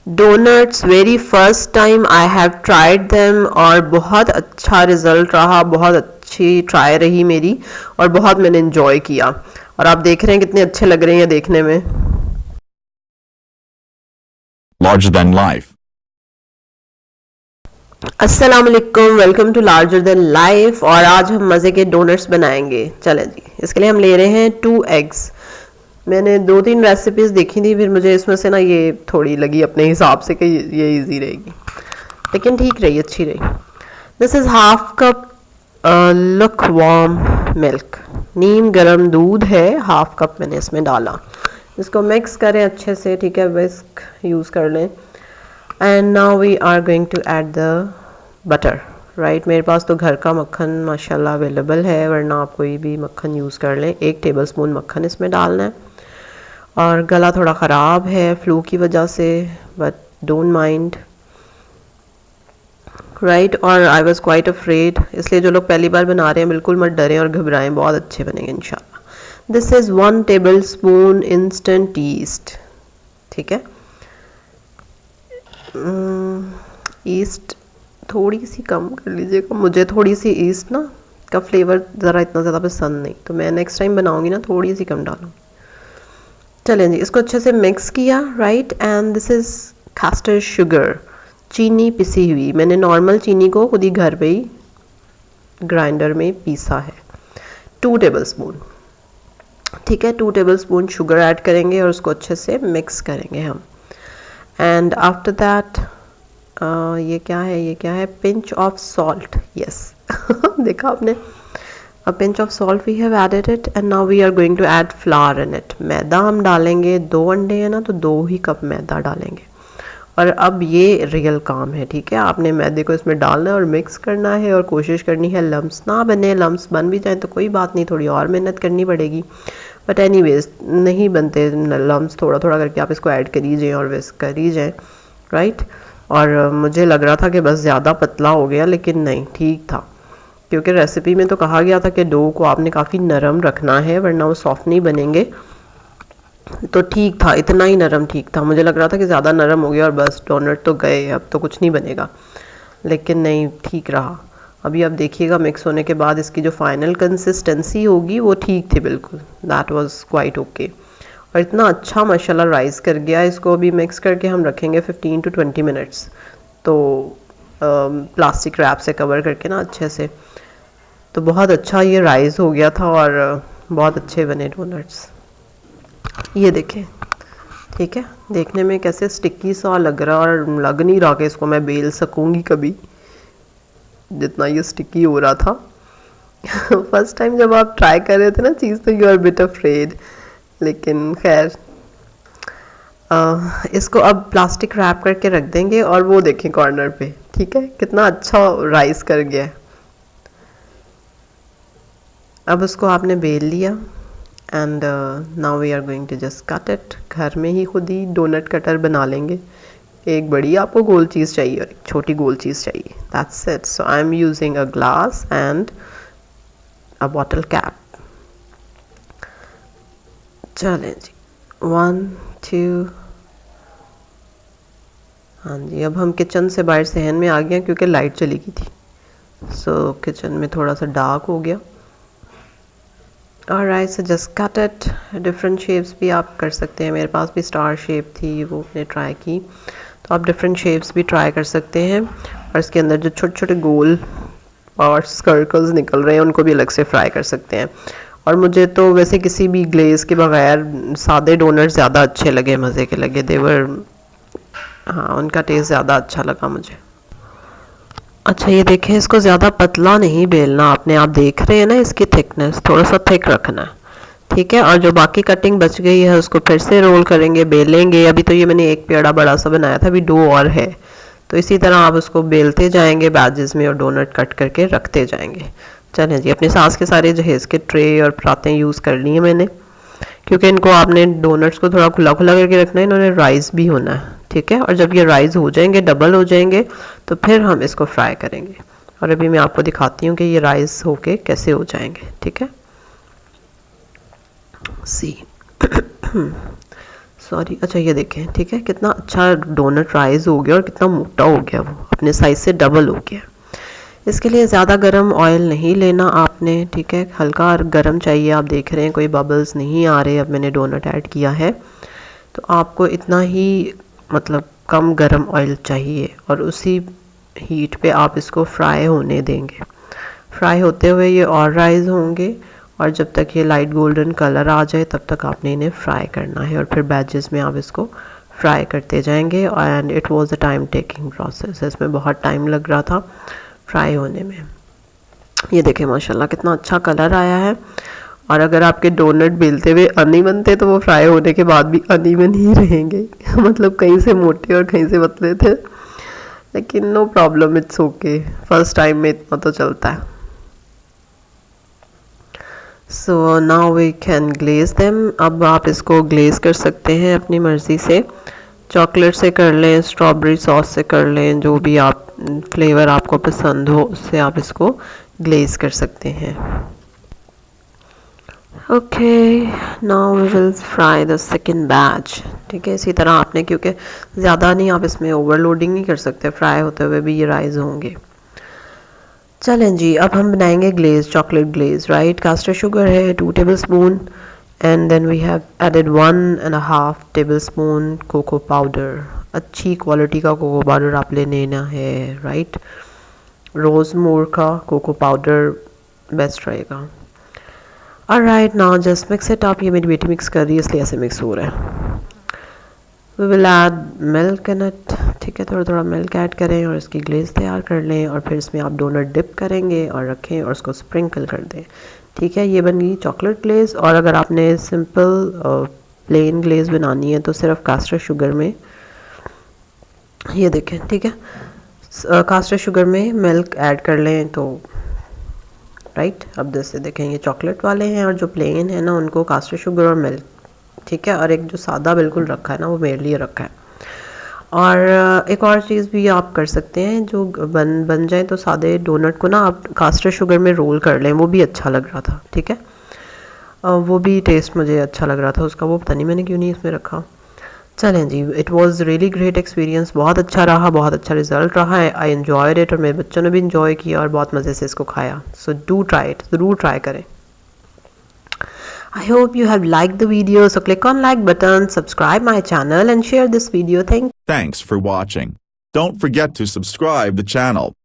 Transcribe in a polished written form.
Donuts very first time I have tried them और बहुत अच्छा रिजल्ट रहा, बहुत अच्छी ट्राई रही मेरी और बहुत मैंने इन्जॉय किया। और आप देख रहे हैं कितने अच्छे लग रहे हैं देखने में। Larger than life. अस्सलाम वालेकुम, welcome to larger than life. और आज हम मज़े के डोनट्स बनाएंगे। चलें जी, इसके लिए हम ले रहे हैं 2 एग्स। मैंने 2-3 रेसिपीज़ देखी थी, फिर मुझे इसमें से ना ये थोड़ी लगी अपने हिसाब से कि ये इजी रहेगी, लेकिन ठीक रही, अच्छी रही। This is half cup lukewarm milk. नीम गरम दूध है, हाफ कप मैंने इसमें डाला। इसको मिक्स करें अच्छे से, ठीक है, विस्क यूज़ कर लें। And now we are going to add the butter, right. मेरे पास तो घर का मक्खन माशाल्लाह अवेलेबल है, वरना आप कोई भी मक्खन यूज़ कर लें। 1 टेबलस्पून मक्खन इसमें डालना है। और गला थोड़ा ख़राब है फ्लू की वजह से, बट डोंट माइंड, राइट। और आई वॉज क्वाइट अफ्रेड, इसलिए जो लोग पहली बार बना रहे हैं बिल्कुल मत डरें और घबराएं, बहुत अच्छे बनेंगे इंशाल्लाह। This is 1 tablespoon instant east, ठीक है। ईस्ट थोड़ी सी कम कर लीजिएगा, मुझे थोड़ी सी ईस्ट ना का फ्लेवर ज़रा इतना ज़्यादा पसंद नहीं, तो मैं नेक्स्ट टाइम बनाऊंगी ना थोड़ी सी कम डालूंगी। चलें जी, इसको अच्छे से मिक्स किया, right. And this is castor sugar, चीनी पिसी हुई। मैंने नॉर्मल चीनी को खुद ही घर पे ही ग्राइंडर में पीसा है। 2 टेबलस्पून, ठीक है। 2 टेबलस्पून शुगर ऐड करेंगे और उसको अच्छे से मिक्स करेंगे हम। एंड आफ्टर दैट ये क्या है, ये क्या है, पिंच ऑफ सॉल्ट, यस देखा आपने, a pinch of salt we have added it. And now we are going to add flour in it. मैदा हम डालेंगे, 2 अंडे हैं ना, तो 2 ही कप मैदा डालेंगे। और अब ये रियल काम है, ठीक है। आपने मैदे को इसमें डालना है और मिक्स करना है और कोशिश करनी है लम्स ना बने। लम्स बन भी जाए तो कोई बात नहीं, थोड़ी और मेहनत करनी पड़ेगी, बट एनीवेज नहीं बनते लम्स। थोड़ा थोड़ा करके आप इसको ऐड करी जाएँ और विस्क करी जाएँ, राइट। और मुझे लग रहा था कि बस ज़्यादा पतला हो गया, लेकिन नहीं, ठीक था, क्योंकि रेसिपी में तो कहा गया था कि डो को आपने काफ़ी नरम रखना है, वरना वो सॉफ्ट नहीं बनेंगे। तो ठीक था, इतना ही नरम ठीक था। मुझे लग रहा था कि ज़्यादा नरम हो गया और बस डोनट तो गए, अब तो कुछ नहीं बनेगा, लेकिन नहीं, ठीक रहा। अभी आप देखिएगा मिक्स होने के बाद इसकी जो फाइनल कंसिस्टेंसी होगी वो ठीक थी बिल्कुल, दैट वाज क्वाइट ओके। और इतना अच्छा माशाल्लाह राइस कर गया। इसको अभी मिक्स करके हम रखेंगे 15 to 20 मिनट्स, तो प्लास्टिक रैप से कवर करके ना अच्छे से। तो बहुत अच्छा ये राइस हो गया था और बहुत अच्छे बने डोनट्स, ये देखें, ठीक है। देखने में कैसे स्टिकी सा लग रहा, और लग नहीं रहा कि इसको मैं बेल सकूंगी कभी, जितना ये स्टिकी हो रहा था फर्स्ट टाइम जब आप ट्राई कर रहे थे ना चीज़, तो यू आर बिट अफ्रेड, लेकिन खैर इसको अब प्लास्टिक रैप करके रख देंगे। और वो देखें कॉर्नर पे, ठीक है, कितना अच्छा राइस कर गया है। अब उसको आपने बेल लिया and now we are going to just cut it. घर में ही खुद ही डोनट कटर बना लेंगे। एक बड़ी आपको गोल चीज़ चाहिए और एक छोटी गोल चीज़ चाहिए, that's it. So I am using a glass and a bottle cap. चलें जी, 1 2, हाँ जी। अब हम किचन से बाहर सहन में आ गए क्योंकि लाइट चली गई थी, सो किचन में थोड़ा सा डार्क हो गया। Alright, so just cut it. Different shapes भी आप कर सकते हैं, मेरे पास भी स्टार शेप थी, वो मैंने ट्राई की, तो आप डिफरेंट शेप्स भी ट्राई कर सकते हैं। और इसके अंदर जो छोटे छोटे गोल और सर्कल्स निकल रहे हैं उनको भी अलग से फ्राई कर सकते हैं। और मुझे तो वैसे किसी भी ग्लेज के बगैर सादे डोनट ज़्यादा अच्छे लगे, मज़े के लगे, देवर, हाँ, उनका टेस्ट ज़्यादा अच्छा लगा मुझे। अच्छा ये देखें, इसको ज़्यादा पतला नहीं बेलना आपने, आप देख रहे हैं ना इसकी थिकनेस, थोड़ा सा थिक रखना है, ठीक है। और जो बाकी कटिंग बच गई है उसको फिर से रोल करेंगे, बेलेंगे। अभी तो ये मैंने एक पेड़ा बड़ा सा बनाया था, अभी 2 और है, तो इसी तरह आप उसको बेलते जाएंगे बैजेस में और डोनट कट करके रखते जाएंगे। चलें जी, अपनी सास के सारे जहेज़ के ट्रे और परातें यूज़ कर ली हैं मैंने, क्योंकि इनको आपने डोनट्स को थोड़ा खुला खुला करके रखना है, इन्होंने राइस भी होना है, ठीक है। और जब ये राइस हो जाएंगे, डबल हो जाएंगे, तो फिर हम इसको फ्राई करेंगे। और अभी मैं आपको दिखाती हूँ कि ये राइस होके कैसे हो जाएंगे, ठीक है। सी सॉरी, अच्छा ये देखें, ठीक है, कितना अच्छा डोनट राइज हो गया और कितना मोटा हो गया, वो अपने साइज से डबल हो गया। इसके लिए ज़्यादा गर्म ऑयल नहीं लेना आपने, ठीक है, हल्का गर्म चाहिए। आप देख रहे हैं कोई बबल्स नहीं आ रहे, अब मैंने डोनट ऐड किया है तो आपको इतना ही मतलब कम गर्म ऑयल चाहिए और उसी हीट पे आप इसको फ्राई होने देंगे। फ्राई होते हुए ये और राइज होंगे और जब तक ये लाइट गोल्डन कलर आ जाए तब तक आपने इन्हें फ्राई करना है और फिर बैचेस में आप इसको फ्राई करते जाएंगे। And it was a time taking process, इसमें बहुत टाइम लग रहा था फ्राई होने में। ये देखें माशाल्लाह कितना अच्छा कलर आया है। और अगर आपके डोनट बेलते हुए अनइवन थे तो वो फ्राई होने के बाद भी अनइवन ही रहेंगे मतलब कहीं से मोटे और कहीं से पतले थे, लेकिन no problem, it's okay, first time में इतना तो चलता है। So now we can glaze them. अब आप इसको ग्लेज कर सकते हैं अपनी मर्ज़ी से, चॉकलेट से कर लें, स्ट्रॉबेरी सॉस से कर लें, जो भी आप फ्लेवर आपको पसंद हो उससे आप इसको ग्लेज कर सकते हैं। Okay, now we will fry the second batch. ठीक है, इसी तरह आपने, क्योंकि ज़्यादा नहीं आप इसमें ओवरलोडिंग नहीं कर सकते, फ्राई होते हुए भी ये राइज होंगे। चलें जी, अब हम बनाएंगे glaze, chocolate glaze, right. Caster sugar है 2 tablespoon and then we have added 1.5 tablespoon cocoa powder. अच्छी क्वालिटी का कोको पाउडर आप लेना है, राइट। रोज़मोर का कोको पाउडर बेस्ट रहेगा। Alright, now just mix it up. ये मेरी बेटी मिक्स कर रही है इसलिए ऐसे मिक्स हो रहा है। We will add milk in it, ठीक है, थोड़ा थोड़ा मिल्क ऐड करें और इसकी ग्लेज तैयार कर लें और फिर इसमें आप डोनट डिप करेंगे और रखें और उसको स्प्रिंकल कर दें। ठीक है, ये बन गई चॉकलेट ग्लेज। और अगर आपने सिंपल प्लेन ग्लेज बनानी है तो सिर्फ कास्टर शुगर में, ये देखें, ठीक है, कास्टर शुगर में मिल्क ऐड कर लें तो राइट। अब जैसे देखें ये चॉकलेट वाले हैं और जो प्लेन है ना उनको कास्टर शुगर और मिल्क, ठीक है, और एक जो सादा बिल्कुल रखा है ना वो मेरे लिए रखा है। और एक और चीज़ भी आप कर सकते हैं, जो बन जाए तो सादे डोनट को ना आप कास्टर शुगर में रोल कर लें, वो भी अच्छा लग रहा था, ठीक है, वो भी टेस्ट मुझे अच्छा लग रहा था उसका, वो पता नहीं मैंने क्यों नहीं इसमें रखा। चलें जी, it was really great experience, बहुत अच्छा रहा, बहुत अच्छा रिजल्ट रहा है। आई एन्जॉयड इट और मेरे बच्चों ने भी इन्जॉय किया और बहुत मज़े से इसको खाया। सो डू ट्राई इट, ज़रूर ट्राई करें। I hope you have liked the video, so click on like button, subscribe my channel and share this video. Thank Thanks for watching. Don't forget to subscribe the channel.